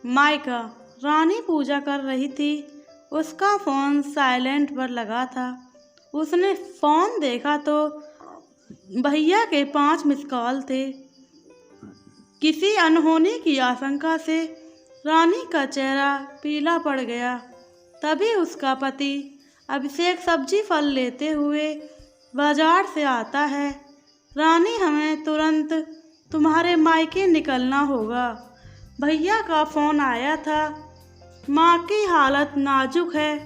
Mica. रानी पूजा कर रही थी। उसका फ़ोन साइलेंट पर लगा था। उसने फ़ोन देखा तो भैया के 5 मिस कॉल थे। किसी अनहोनी की आशंका से रानी का चेहरा पीला पड़ गया। तभी उसका पति अभिषेक सब्जी फल लेते हुए बाजार से आता है। रानी, हमें तुरंत तुम्हारे मायके निकलना होगा। भैया का फ़ोन आया था। माँ की हालत नाजुक है।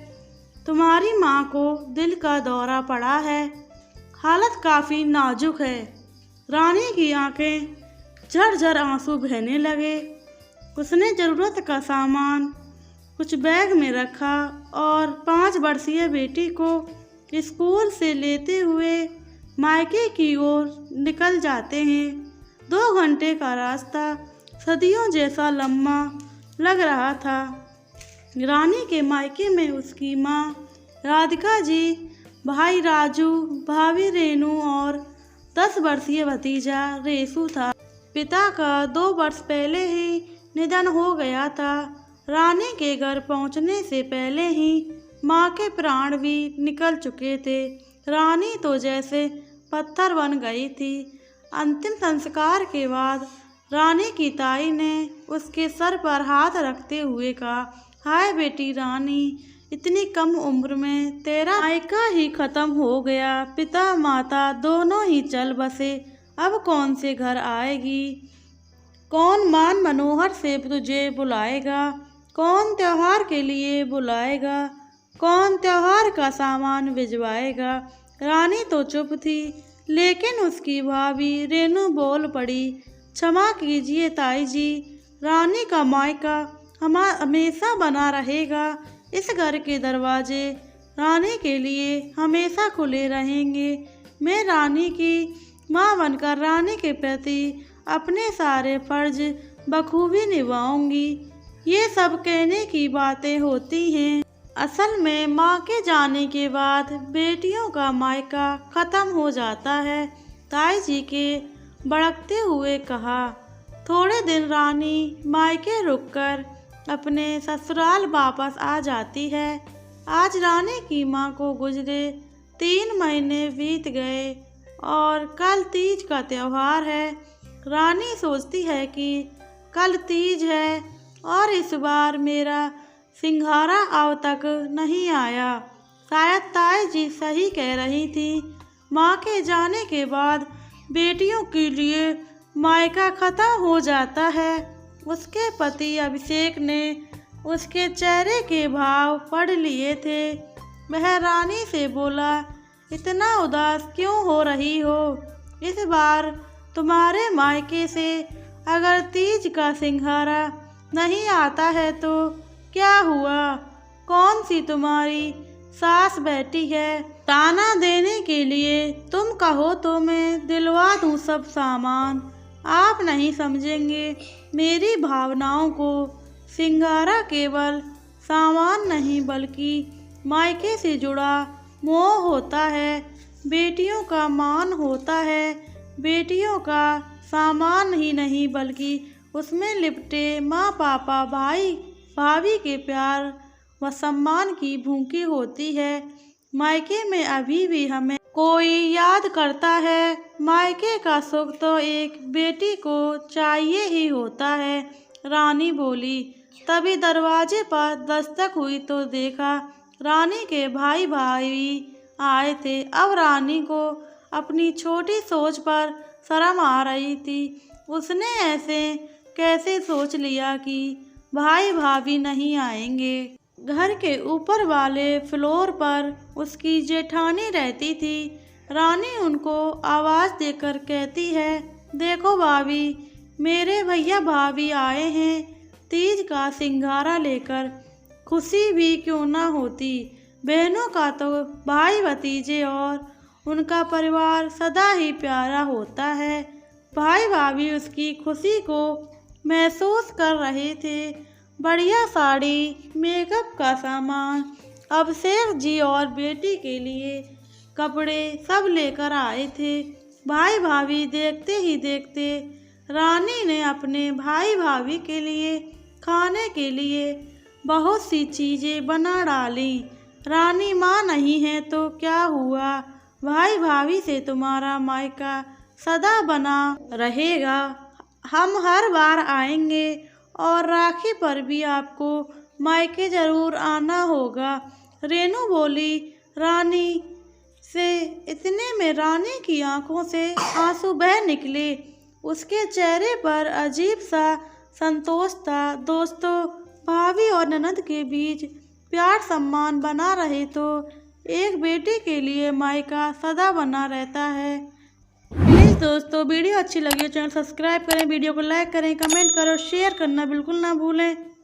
तुम्हारी माँ को दिल का दौरा पड़ा है। हालत काफ़ी नाजुक है। रानी की आंखें झरझर आंसू बहने लगे। उसने ज़रूरत का सामान कुछ बैग में रखा और 5 वर्षीय बेटी को स्कूल से लेते हुए मायके की ओर निकल जाते हैं। 2 घंटे का रास्ता सदियों जैसा लंबा लग रहा था। रानी के मायके में उसकी माँ राधिका जी, भाई राजू, भाभी रेनू और 10 वर्षीय भतीजा रेसू था। पिता का 2 वर्ष पहले ही निधन हो गया था। रानी के घर पहुंचने से पहले ही माँ के प्राण भी निकल चुके थे। रानी तो जैसे पत्थर बन गई थी। अंतिम संस्कार के बाद रानी की ताई ने उसके सर पर हाथ रखते हुए कहा, हाय बेटी रानी, इतनी कम उम्र में तेरा मायका ही खत्म हो गया। पिता माता दोनों ही चल बसे। अब कौन से घर आएगी? कौन मान मनोहर से तुझे बुलाएगा? कौन त्योहार के लिए बुलाएगा? कौन त्योहार का सामान भिजवाएगा? रानी तो चुप थी, लेकिन उसकी भाभी रेनू बोल पड़ी, क्षमा कीजिए ताई जी, रानी का मायका हमेशा बना रहेगा। इस घर के दरवाजे रानी के लिए हमेशा खुले रहेंगे। मैं रानी की माँ बनकर रानी के प्रति अपने सारे फर्ज बखूबी निभाऊंगी। ये सब कहने की बातें होती हैं। असल में माँ के जाने के बाद बेटियों का मायका ख़त्म हो जाता है। ताई जी के भड़कते हुए कहा। थोड़े दिन रानी मायके रुककर अपने ससुराल वापस आ जाती है। आज रानी की माँ को गुजरे 3 महीने बीत गए और कल तीज का त्योहार है। रानी सोचती है कि कल तीज है और इस बार मेरा सिंघारा अब तक नहीं आया। शायद ताई जी सही कह रही थी। माँ के जाने के बाद बेटियों के लिए मायका खत्म हो जाता है। उसके पति अभिषेक ने उसके चेहरे के भाव पढ़ लिए थे। वह रानी से बोला, इतना उदास क्यों हो रही हो? इस बार तुम्हारे मायके से अगर तीज का सिंघारा नहीं आता है तो क्या हुआ? कौन सी तुम्हारी सास बैठी है? ताना देने के लिए तुम कहो तो मैं दिलवा दूँ सब सामान। आप नहीं समझेंगे मेरी भावनाओं को। सिंघारा केवल सामान नहीं बल्कि मायके से जुड़ा मोह होता है। बेटियों का मान होता है। बेटियों का सामान ही नहीं बल्कि उसमें लिपटे माँ पापा भाई भाभी के प्यार व सम्मान की भूखी होती है। मायके में अभी भी हमें कोई याद करता है। मायके का सुख तो एक बेटी को चाहिए ही होता है, रानी बोली। तभी दरवाजे पर दस्तक हुई तो देखा रानी के भाई भाभी आए थे। अब रानी को अपनी छोटी सोच पर शर्म आ रही थी। उसने ऐसे कैसे सोच लिया कि भाई भाभी नहीं आएंगे। घर के ऊपर वाले फ्लोर पर उसकी जेठानी रहती थी। रानी उनको आवाज़ देकर कहती है, देखो भाभी, मेरे भैया भाभी आए हैं तीज का सिंघारा लेकर। खुशी भी क्यों ना होती, बहनों का तो भाई भतीजे और उनका परिवार सदा ही प्यारा होता है। भाई भाभी उसकी खुशी को महसूस कर रहे थे। बढ़िया साड़ी, मेकअप का सामान, अभिषेक जी और बेटी के लिए कपड़े सब लेकर आए थे। भाई भाभी देखते ही देखते रानी ने अपने भाई भाभी के लिए खाने के लिए बहुत सी चीज़ें बना डाली। रानी माँ नहीं है तो क्या हुआ, भाई भाभी से तुम्हारा मायका सदा बना रहेगा। हम हर बार आएंगे और राखी पर भी आपको मायके जरूर आना होगा। रेनू बोली रानी से। इतने में रानी की आंखों से आंसू बह निकले। उसके चेहरे पर अजीब सा संतोष था। दोस्तों, भाभी और ननद के बीच प्यार सम्मान बना रहे तो एक बेटी के लिए मायका सदा बना रहता है। प्लीज़ दोस्तों, वीडियो अच्छी लगी हो चैनल सब्सक्राइब करें, वीडियो को लाइक करें, कमेंट करो, शेयर करना बिल्कुल ना भूलें।